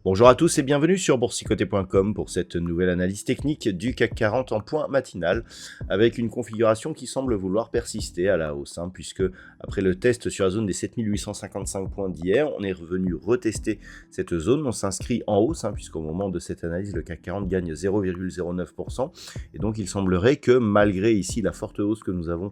Bonjour à tous et bienvenue sur boursicoté.com pour cette nouvelle analyse technique du CAC 40 en point matinal avec une configuration qui semble vouloir persister à la hausse, puisque après le test sur la zone des 7855 points d'hier, on est revenu retester cette zone, on s'inscrit en hausse puisqu'au moment de cette analyse le CAC 40 gagne 0,09% et donc il semblerait que malgré ici la forte hausse que nous avons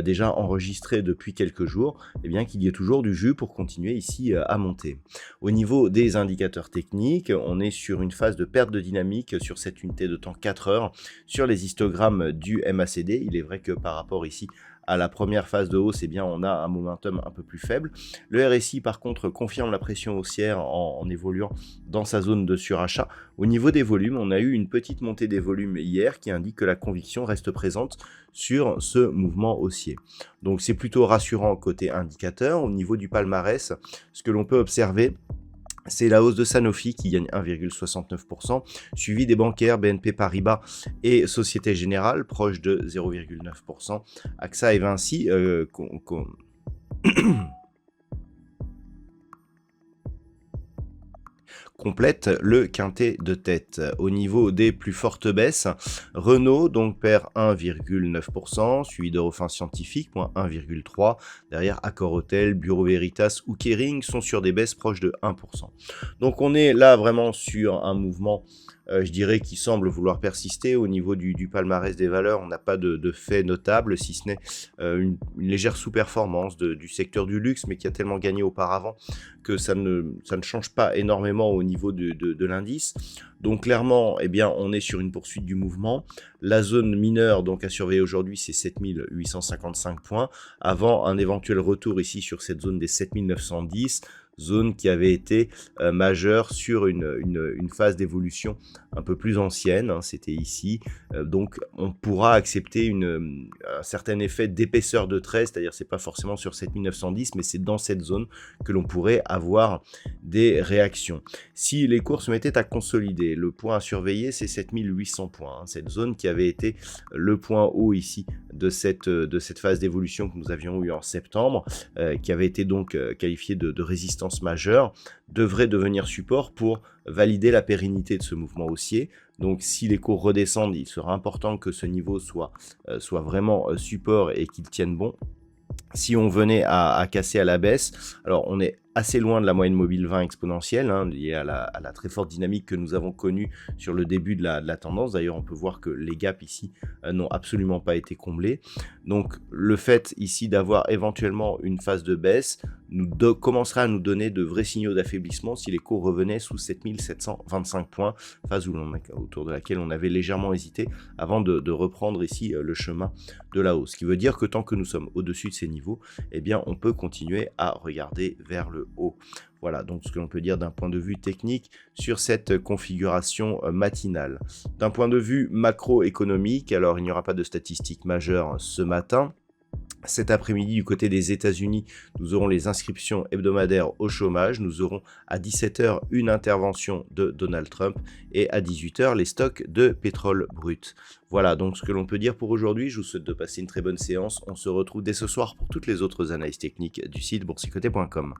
déjà enregistrée depuis quelques jours, eh bien qu'il y ait toujours du jus pour continuer ici à monter. Au niveau des indicateurs techniques, on est sur une phase de perte de dynamique sur cette unité de temps 4 heures sur les histogrammes du MACD. Il est vrai que par rapport ici à la première phase de hausse, eh bien, on a un momentum un peu plus faible. Le RSI, par contre, confirme la pression haussière en évoluant dans sa zone de surachat. Au niveau des volumes, on a eu une petite montée des volumes hier qui indique que la conviction reste présente sur ce mouvement haussier. Donc, c'est plutôt rassurant côté indicateur. Au niveau du palmarès, ce que l'on peut observer, c'est la hausse de Sanofi qui gagne 1,69%, suivi des bancaires BNP Paribas et Société Générale, proche de 0,9%. AXA et Vinci complète le quintet de tête. Au niveau des plus fortes baisses, Renault donc perd 1,9%, suivi d'Eurofins Scientifique, moins 1,3%. Derrière Accor Hotel, Bureau Veritas ou Kering sont sur des baisses proches de 1%. Donc on est là vraiment sur un mouvement je dirais, qui semble vouloir persister. Au niveau du palmarès des valeurs, on n'a pas de fait notable, si ce n'est une légère sous-performance du secteur du luxe, mais qui a tellement gagné auparavant que ça ne change pas énormément au niveau de l'indice. Donc clairement, eh bien, on est sur une poursuite du mouvement. La zone mineure donc à surveiller aujourd'hui, c'est 7855 points, avant un éventuel retour ici sur cette zone des 7910, zone qui avait été majeure sur une phase d'évolution un peu plus ancienne, c'était ici, donc on pourra accepter un certain effet d'épaisseur de trait, c'est-à-dire c'est pas forcément sur 7910, mais c'est dans cette zone que l'on pourrait avoir des réactions. Si les cours se mettaient à consolider, le point à surveiller c'est 7800 points, cette zone qui avait été le point haut ici de cette phase d'évolution que nous avions eu en septembre, qui avait été donc qualifiée de résistance majeure, devrait devenir support pour valider la pérennité de ce mouvement haussier. Donc si les cours redescendent, il sera important que ce niveau soit vraiment support et qu'il tienne bon. Si on venait à casser à la baisse, alors on est assez loin de la moyenne mobile 20 exponentielle, liée à la très forte dynamique que nous avons connue sur le début de la tendance. D'ailleurs, on peut voir que les gaps ici n'ont absolument pas été comblés. Donc, le fait ici d'avoir éventuellement une phase de baisse commencera à nous donner de vrais signaux d'affaiblissement si les cours revenaient sous 7725 points, phase autour de laquelle on avait légèrement hésité avant de reprendre ici le chemin de la hausse. Ce qui veut dire que tant que nous sommes au-dessus de ces niveaux, eh bien, on peut continuer à regarder vers le haut. Voilà donc ce que l'on peut dire d'un point de vue technique sur cette configuration matinale. D'un point de vue macroéconomique, alors il n'y aura pas de statistiques majeures ce matin. Cet après-midi, du côté des États-Unis, nous aurons les inscriptions hebdomadaires au chômage. Nous aurons à 17 h une intervention de Donald Trump et à 18 h les stocks de pétrole brut. Voilà donc ce que l'on peut dire pour aujourd'hui. Je vous souhaite de passer une très bonne séance. On se retrouve dès ce soir pour toutes les autres analyses techniques du site boursicoté.com.